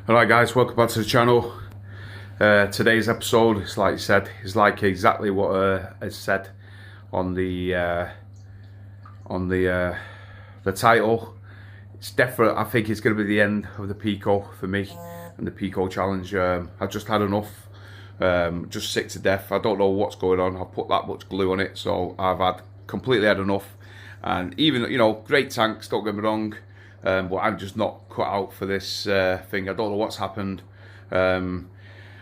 Alright guys, welcome back to the channel. Today's episode is like I said, is like exactly what is said on the title. It's definitely, I think it's going to be the end of the Pico for me and the Pico challenge. I've just had enough, just sick to death. I don't know what's going on. I've put that much glue on it, so I've completely had enough. And even, you know, great tanks, don't get me wrong. But I'm just not cut out for this thing. I don't know what's happened. On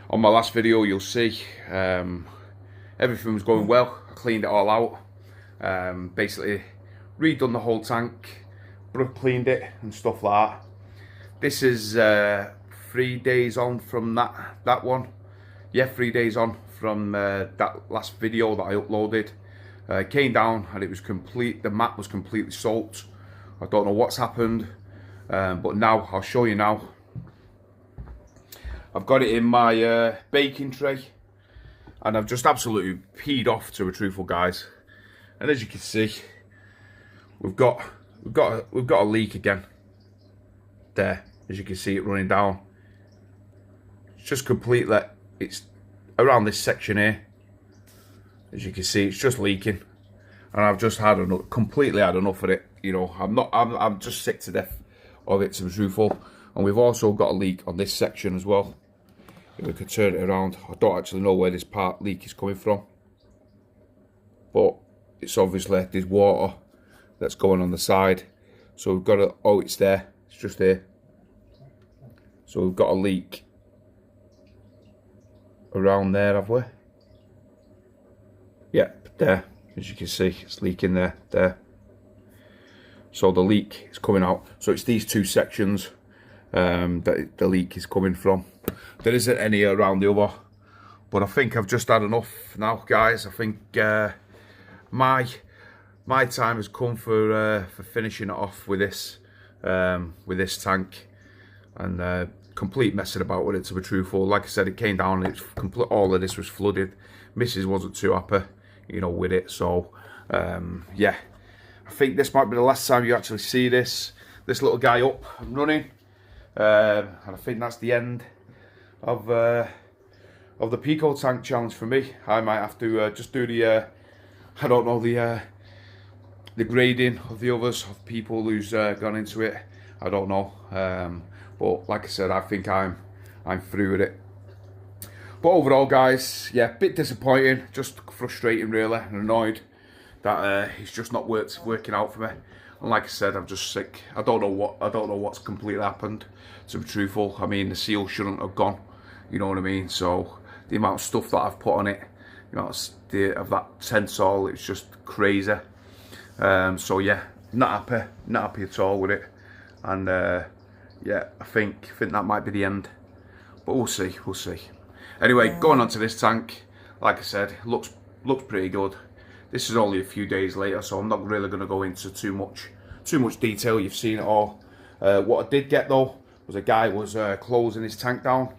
my last video, you'll see everything was going well. I cleaned it all out. Basically, redone the whole tank, cleaned it and stuff like that. This is 3 days on from that one. Yeah, 3 days on from that last video that I uploaded. Came down and it was complete. The map was completely soaked. I don't know what's happened, but now I'll show you now. I've got it in my baking tray, and I've just absolutely peed off, to be truthful, guys. And as you can see, we've got a leak again. There, as you can see it running down. It's just completely. It's around this section here. As you can see, it's just leaking, and I've just had enough, completely had enough of it. You know, I'm just sick to death of it, to be truthful. And we've also got a leak on this section as well. If we could turn it around, I don't actually know where this part leak is coming from, but it's obviously there's water that's going on the side. So we've got a, oh, it's there, it's just here. So we've got a leak around there, have we? Yep, there, as you can see, it's leaking there. So the leak is coming out. So it's these two sections that the leak is coming from. There isn't any around the other. But I think I've just had enough now, guys. I think my time has come for finishing it off with this tank, and complete messing about with it, to be truthful. Like I said, it came down and it's all of this was flooded. Mrs. wasn't too happy, you know, with it. So yeah. I think this might be the last time you actually see this little guy up and running, and I think that's the end of the Pico tank challenge for me. I might have to just do the I don't know, the grading of the others, of people who's gone into it. I don't know, but like I said, I think I'm through with it. But overall, guys, yeah, bit disappointing, just frustrating really, and annoyed that it's just not working out for me. And like I said, I'm just sick. I don't know what's completely happened, to be truthful. I mean, the seal shouldn't have gone, you know what I mean? So the amount of stuff that I've put on it, you know, of that tensile, it's just crazy. So yeah, not happy at all with it. And yeah, I think that might be the end, but we'll see. Anyway, going on to this tank, like I said, looks pretty good. This is only a few days later, so I'm not really going to go into too much detail. You've seen it all. What I did get though was a guy was closing his tank down,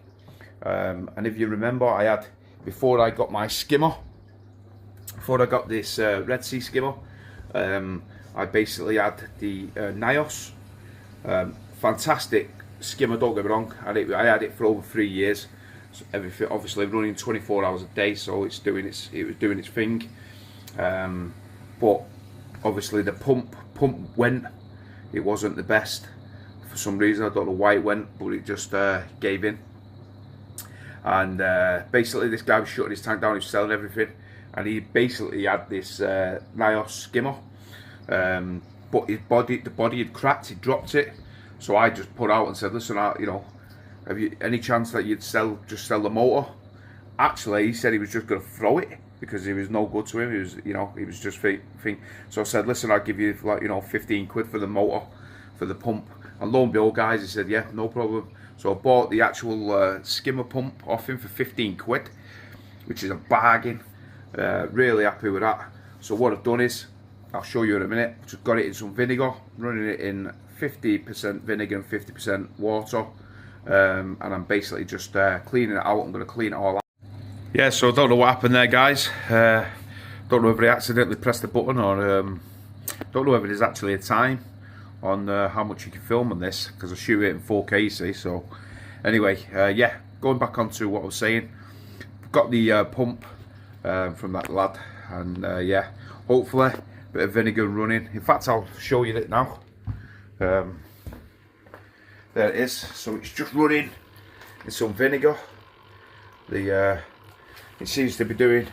and if you remember, I had, before I got my skimmer, before I got this Redsea skimmer, I basically had the Nyos. Fantastic skimmer, don't get me wrong. I had it for over 3 years. So everything obviously running 24 hours a day, so it was doing its thing. But obviously the pump went. It wasn't the best for some reason. I don't know why it went, but it just gave in. And basically this guy was shutting his tank down. He was selling everything, and he basically had this Nyos skimmer, but the body had cracked. He dropped it, so I just put out and said, listen, you know, have you any chance that you'd just sell the motor? Actually, he said he was just going to throw it, because he was no good to him. He was, you know, he was just thing. So I said, listen, I'll give you, like, you know, 15 quid for the motor, for the pump. And lo and behold, guys, he said, yeah, no problem. So I bought the actual skimmer pump off him for 15 quid, which is a bargain. Really happy with that. So what I've done is, I'll show you in a minute. Just got it in some vinegar, running it in 50% vinegar and 50% water. And I'm basically just cleaning it out. I'm going to clean it all out. Yeah, so I don't know what happened there, guys. Don't know if I accidentally pressed the button, or don't know if there's actually a time on how much you can film on this, because I shoot it in 4K, you see. So Anyway, yeah, going back onto what I was saying, got the pump from that lad, and yeah, hopefully a bit of vinegar running. In fact, I'll show you it now. There it is. So it's just running in some vinegar. It seems to be doing.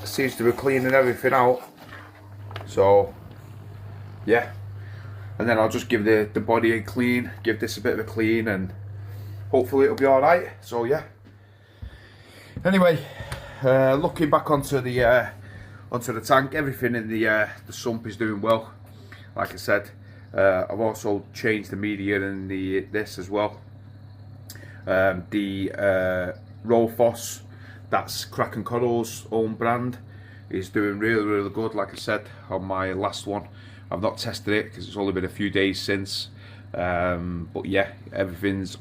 It seems to be cleaning everything out. So yeah, and then I'll just give the body a clean, give this a bit of a clean, and hopefully it'll be all right. So yeah. Anyway, looking back onto the tank, everything in the sump is doing well. Like I said, I've also changed the media in this as well. The ROLL Phos, that's Kraken Coral's own brand, is doing really good. Like I said on my last one, I've not tested it because it's only been a few days since, but yeah,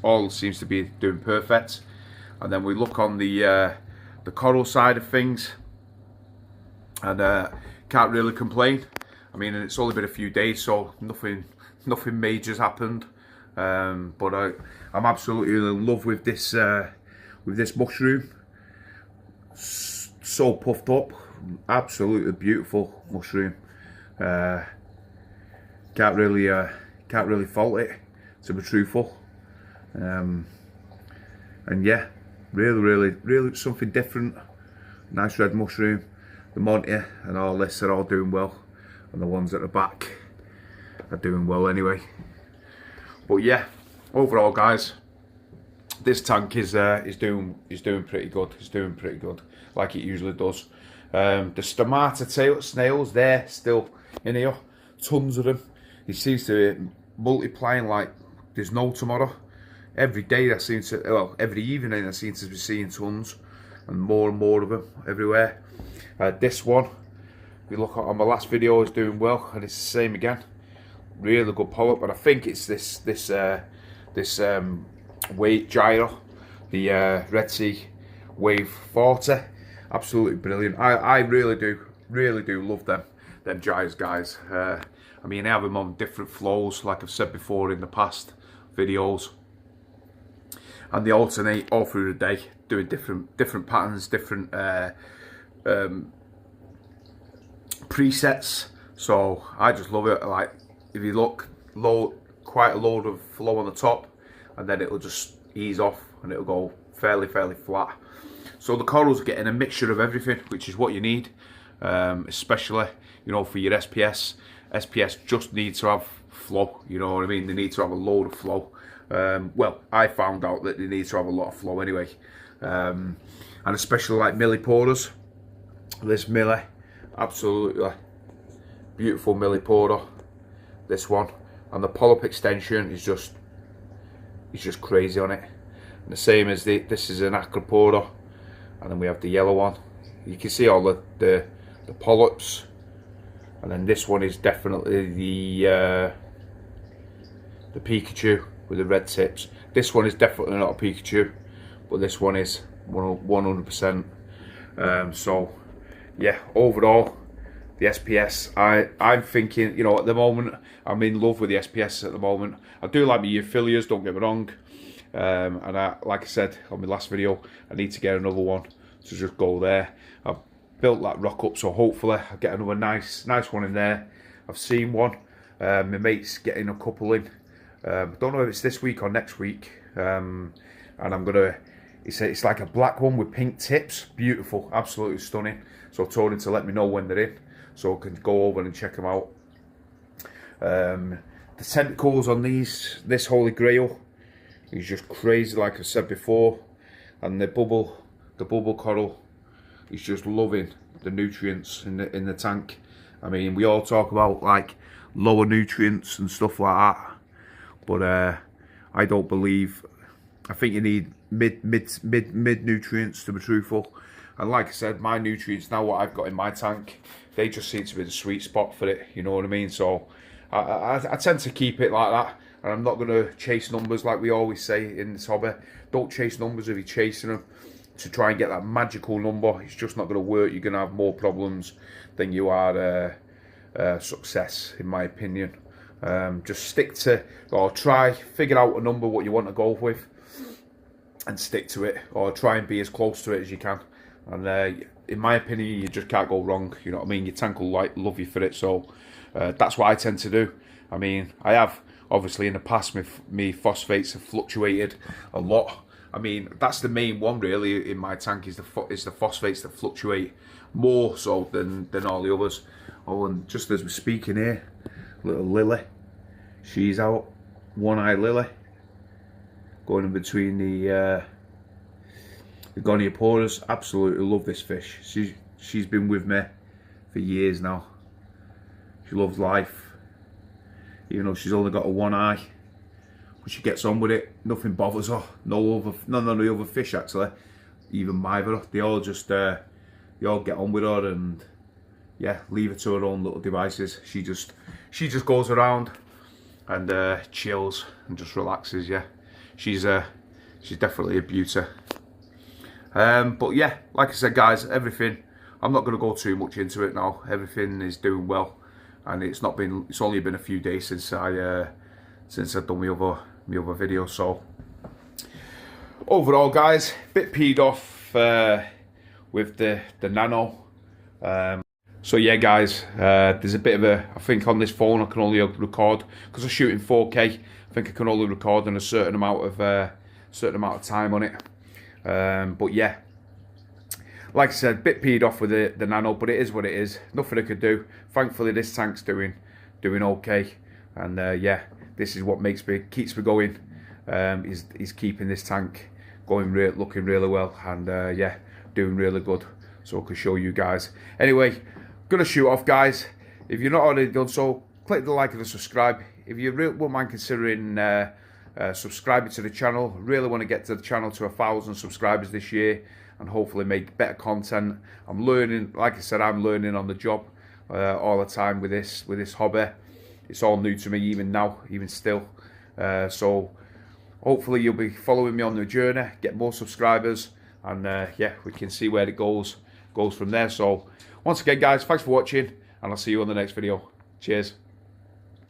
all seems to be doing perfect. And then we look on the coral side of things, and can't really complain. I mean, it's only been a few days, so nothing major's happened. But I'm absolutely in love with this mushroom. So puffed up, absolutely beautiful mushroom. Can't really fault it, to be truthful. And yeah, really something different. Nice red mushroom. The Monty and all this are all doing well, and the ones at the back are doing well anyway. But yeah, overall, guys, this tank is doing pretty good. It's doing pretty good, like it usually does. The stomata snails, they're still in here, tons of them. It seems to be multiplying like there's no tomorrow. Every day I seem to, well, every evening I seem to be seeing tons, and more of them everywhere. This one, we look at on my last video, is doing well, and it's the same again. Really good polyp, and I think it's this weight gyre, the Redsea Wave Vortech. Absolutely brilliant. I really do love them gyres, guys. I mean, I have them on different flows, like I've said before in the past videos, and they alternate all through the day, doing different patterns, different presets. So I just love it. Like, if you look, quite a load of flow on the top, and then it'll just ease off and it'll go fairly flat. So the corals are getting a mixture of everything, which is what you need, especially, you know, for your SPS. SPS just needs to have flow, you know what I mean? They need to have a load of flow. Well, I found out that they need to have a lot of flow anyway, and especially like milliporas. This milli, absolutely beautiful millipora, this one, and the polyp extension is just crazy on it. And the same as this is an acropora, and then we have the yellow one. You can see all the polyps, and then this one is definitely the Pikachu with the red tips. This one is definitely not a Pikachu, but this one is 100%. So yeah, overall, the SPS, I'm thinking, you know, at the moment, I'm in love with the SPS at the moment. I do like my euphyllias, don't get me wrong. And like I said on my last video, I need to get another one to just go there. I've built that rock up, so hopefully I'll get another nice one in there. I've seen one. My mate's getting a couple in. Don't know if it's this week or next week. And I'm gonna. It's like a black one with pink tips. Beautiful, absolutely stunning. So I told him to let me know when they're in, so I can go over and check them out. The tentacles on this Holy Grail is just crazy, like I said before, and the bubble coral is just loving the nutrients in the tank. I mean, we all talk about like lower nutrients and stuff like that, but I don't believe. I think you need mid nutrients, to be truthful. And like I said, my nutrients now, what I've got in my tank, they just seem to be the sweet spot for it. You know what I mean? So I tend to keep it like that, and I'm not going to chase numbers like we always say in this hobby. Don't chase numbers. If you're chasing them to try and get that magical number, it's just not going to work. You're going to have more problems than you are success, in my opinion. Just stick to, or try, figure out a number what you want to go with and stick to it, or try and be as close to it as you can. And in my opinion, you just can't go wrong, you know what I mean? Your tank will love you for it, so that's what I tend to do. I mean, I have, obviously in the past, me phosphates have fluctuated a lot. I mean, that's the main one really in my tank, is the phosphates that fluctuate more so than all the others. Oh, and just as we're speaking here, little Lily, she's out, one-eye Lily, going in between the gonioporas. Absolutely love this fish. She's been with me for years now. She loves life, even though she's only got a one eye. But she gets on with it. Nothing bothers her. None of the other fish actually, even either. They all just they all get on with her, and yeah, leave her to her own little devices. She just goes around and chills and just relaxes. Yeah, she's definitely a beauty. But yeah, like I said, guys, everything, I'm not going to go too much into it now. Everything is doing well, and it's only been a few days since I've done my other video. So overall, guys, bit peed off with the nano. So yeah, guys, there's a bit of a, I think on this phone I can only record, because I'm shooting 4K. I think I can only record in a certain amount of time on it. But yeah, like I said, bit peed off with the nano, but it is what it is. Nothing I could do. Thankfully, this tank's doing okay, and yeah, this is what keeps me going. Is keeping this tank going, looking really well, and yeah, doing really good. So I can show you guys. Anyway, gonna shoot off, guys. If you're not already done so, click the like and the subscribe. If you wouldn't mind considering subscribing to the channel, really want to get to the channel to 1,000 subscribers this year, and hopefully make better content. I'm learning, like I said, I'm learning on the job all the time with this hobby. It's all new to me, even now, even still. So hopefully you'll be following me on the journey, get more subscribers, and yeah, we can see where it goes from there. So once again, guys, thanks for watching, and I'll see you on the next video. Cheers.